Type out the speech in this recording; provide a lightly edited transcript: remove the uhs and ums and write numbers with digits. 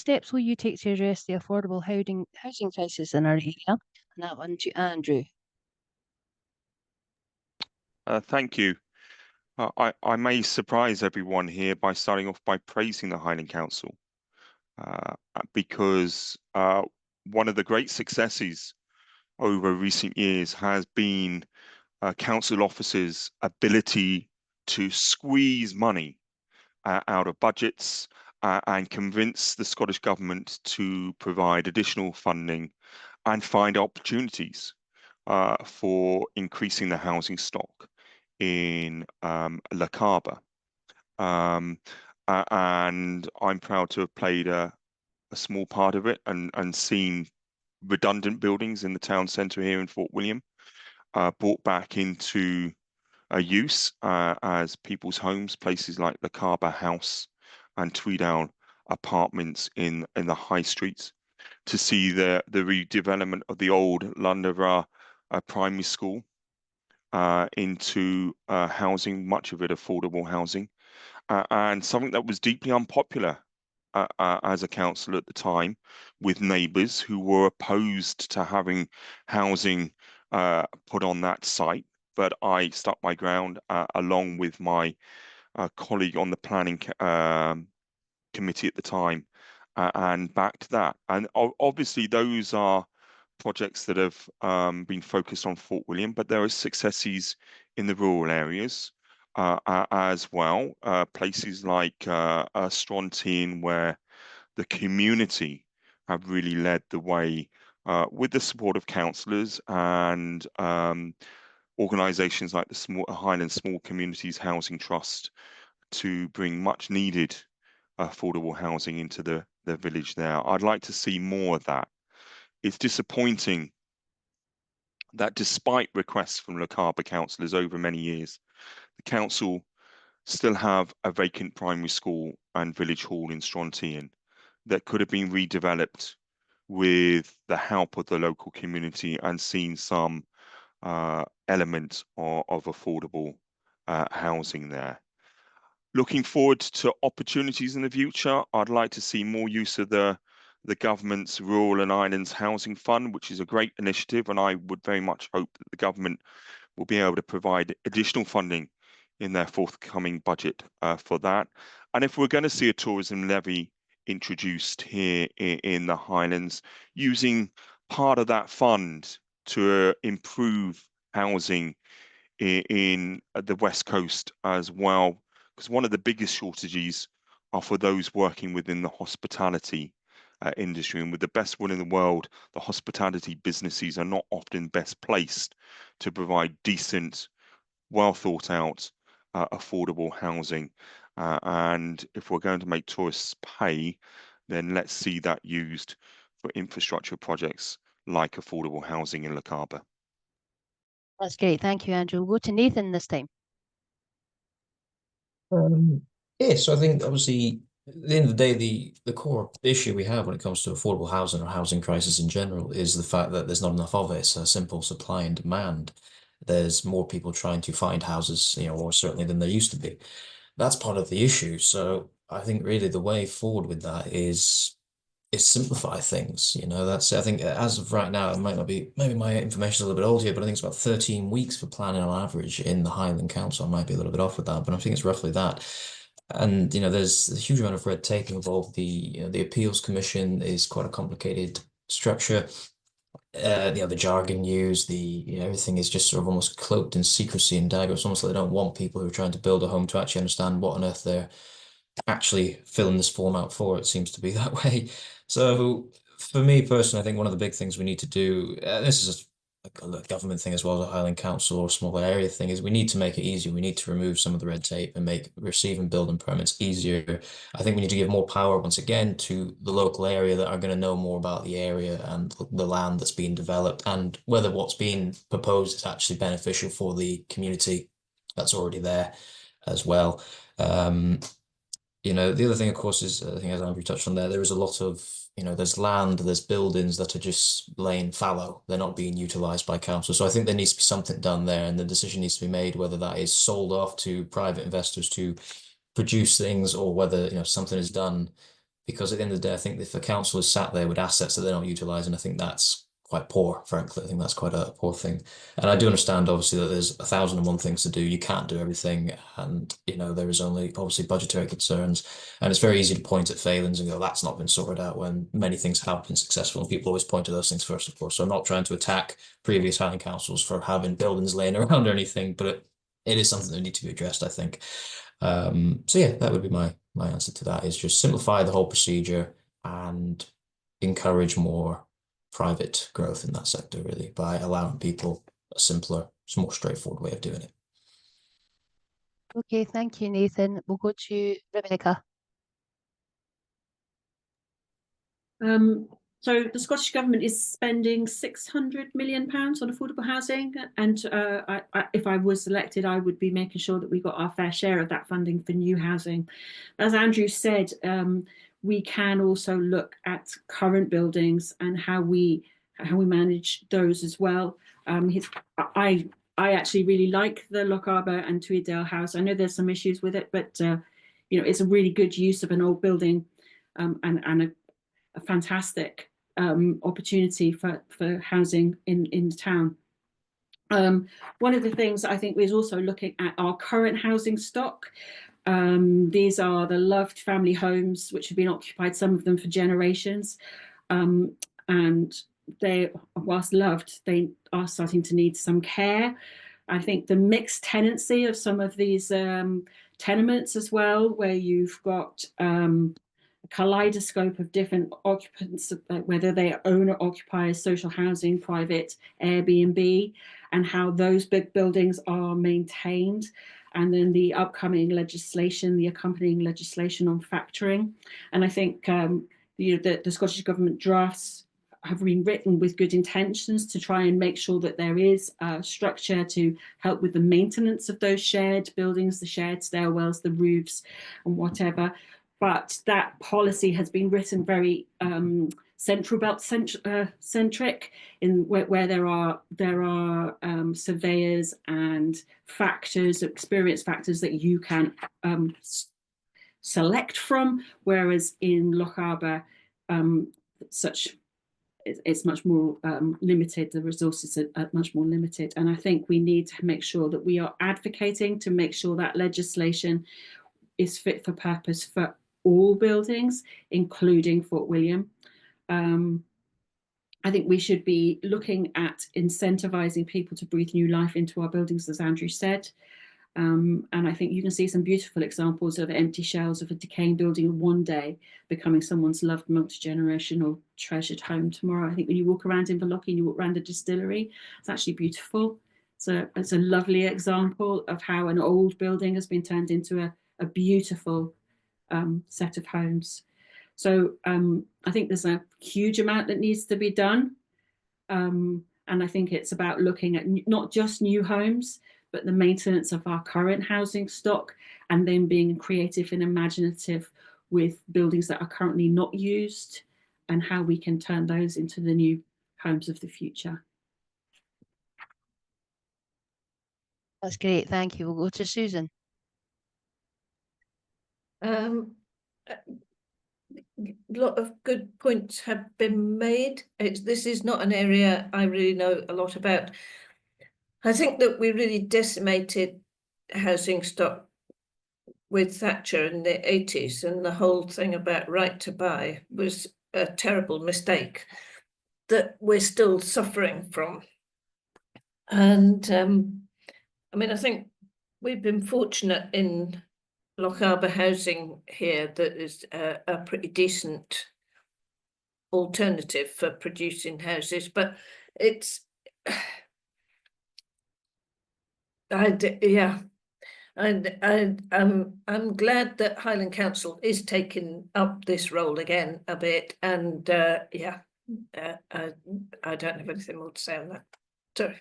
steps will you take to address the affordable housing crisis in our area? And that one to Andrew. Thank you. I may surprise everyone here by starting off by praising the Highland Council because one of the great successes over recent years has been council officers' ability to squeeze money out of budgets and convince the Scottish Government to provide additional funding and find opportunities for increasing the housing stock in Lochaber. And I'm proud to have played a small part of it and seen redundant buildings in the town centre here in Fort William brought back into use as people's homes, places like Lochaber House and Tweedown apartments in the high streets, to see the redevelopment of the old Llandovery primary school into housing, much of it affordable housing, and something that was deeply unpopular as a council at the time, with neighbours who were opposed to having housing put on that site. But I stuck my ground along with my colleague on the planning committee at the time and backed that. And obviously those are projects that have been focused on Fort William, but there are successes in the rural areas as well. Places like Strontian, where the community have really led the way with the support of councillors and organisations like the Highland Small Communities Housing Trust to bring much needed affordable housing into the village there. I'd like to see more of that. It's disappointing that despite requests from Lochaber councillors over many years, the council still have a vacant primary school and village hall in Strontian that could have been redeveloped with the help of the local community and seen some element of affordable housing there. Looking forward to opportunities in the future, I'd like to see more use of the government's Rural and Islands Housing Fund, which is a great initiative, and I would very much hope that the government will be able to provide additional funding in their forthcoming budget for that. And if we're going to see a tourism levy introduced here in the Highlands, using part of that fund to improve housing in the West Coast as well, because one of the biggest shortages are for those working within the hospitality industry. And with the best will in the world, the hospitality businesses are not often best placed to provide decent, well thought out, affordable housing. And if we're going to make tourists pay, then let's see that used for infrastructure projects like affordable housing in Lochaber. That's great. Thank you, Andrew. We'll go to Nathan this time. Um, yeah, so I think obviously at the end of the day, the core issue we have when it comes to affordable housing or housing crisis in general is the fact that there's not enough of it. It's a simple supply and demand. There's more people trying to find houses, or certainly than there used to be. That's part of the issue. So I think really the way forward with that is simplify things. That's I think as of right now, it might not be, maybe my information is a little bit old here, but I think it's about 13 weeks for planning on average in the Highland Council. I might be a little bit off with that, but I think it's roughly that. And there's a huge amount of red tape involved. The appeals commission is quite a complicated structure. The jargon used, everything is just sort of almost cloaked in secrecy and dagger. It's almost like they don't want people who are trying to build a home to actually understand what on earth they're actually filling this form out for. It seems to be that way. So for me personally, I think one of the big things we need to do, this is a government thing as well as a Highland Council or small area thing, is we need to make it easier. We need to remove some of the red tape and make receiving building permits easier. I think we need to give more power once again to the local area that are going to know more about the area and the land that's being developed and whether what's being proposed is actually beneficial for the community that's already there as well. The other thing, of course, is I think as Andrew touched on there is a lot of, there's land, there's buildings that are just laying fallow. They're not being utilized by council. So I think there needs to be something done there, and the decision needs to be made whether that is sold off to private investors to produce things or whether, something is done because at the end of the day, I think if a council is sat there with assets that they're not utilising, I think that's quite poor, frankly. I think that's quite a poor thing. And I do understand, obviously, that there's 1,001 things to do. You can't do everything. And, you know, there is only, obviously, budgetary concerns. And it's very easy to point at failings and go, that's not been sorted out, when many things have been successful. And people always point to those things first, of course. So I'm not trying to attack previous housing councils for having buildings laying around or anything, but it is something that needs to be addressed, I think. So yeah, that would be my answer to that, is just simplify the whole procedure and encourage more private growth in that sector, really, by allowing people a simpler, more straightforward way of doing it. Okay, thank you, Nathan. We'll go to Rebecca. So the Scottish Government is spending £600 million on affordable housing, and if I was elected, I would be making sure that we got our fair share of that funding for new housing. As Andrew said, we can also look at current buildings and how we manage those as well. I actually really like the Lochaber and Tweeddale House. I know there's some issues with it, but you know, it's a really good use of an old building, and a fantastic opportunity for housing in the town. One of the things I think is also looking at our current housing stock. These are the loved family homes, which have been occupied, some of them for generations, and they, whilst loved, they are starting to need some care. I think the mixed tenancy of some of these tenements as well, where you've got kaleidoscope of different occupants, whether they are owner occupiers, social housing, private, Airbnb, and how those big buildings are maintained. And then the upcoming legislation, the accompanying legislation on factoring. And I think you know, the Scottish Government drafts have been written with good intentions to try and make sure that there is a structure to help with the maintenance of those shared buildings, the shared stairwells, the roofs, and whatever. But that policy has been written very central belt centric, in where there are surveyors and factors, experience factors that you can select from, whereas in Lochaber, it's much more limited. The resources are much more limited, and I think we need to make sure that we are advocating to make sure that legislation is fit for purpose for all buildings, including Fort William. I think we should be looking at incentivizing people to breathe new life into our buildings, as Andrew said. And I think you can see some beautiful examples of empty shells of a decaying building one day becoming someone's loved multi-generational treasured home tomorrow. I think when you walk around Inverlochy and you walk around the distillery, it's actually beautiful. So it's a lovely example of how an old building has been turned into a beautiful set of homes. So I think there's a huge amount that needs to be done. And I think it's about looking at not just new homes, but the maintenance of our current housing stock, and then being creative and imaginative with buildings that are currently not used and how we can turn those into the new homes of the future. That's great, thank you. We'll go to Susan. A lot of good points have been made. This is not an area I really know a lot about. I think that we really decimated housing stock with Thatcher in the 80s, and the whole thing about right to buy was a terrible mistake that we're still suffering from. And I mean, I think we've been fortunate in Lochaber housing here that is a pretty decent alternative for producing houses, but it's yeah, and I'm glad that Highland Council is taking up this role again a bit, and yeah, I don't have anything more to say on that. Sorry.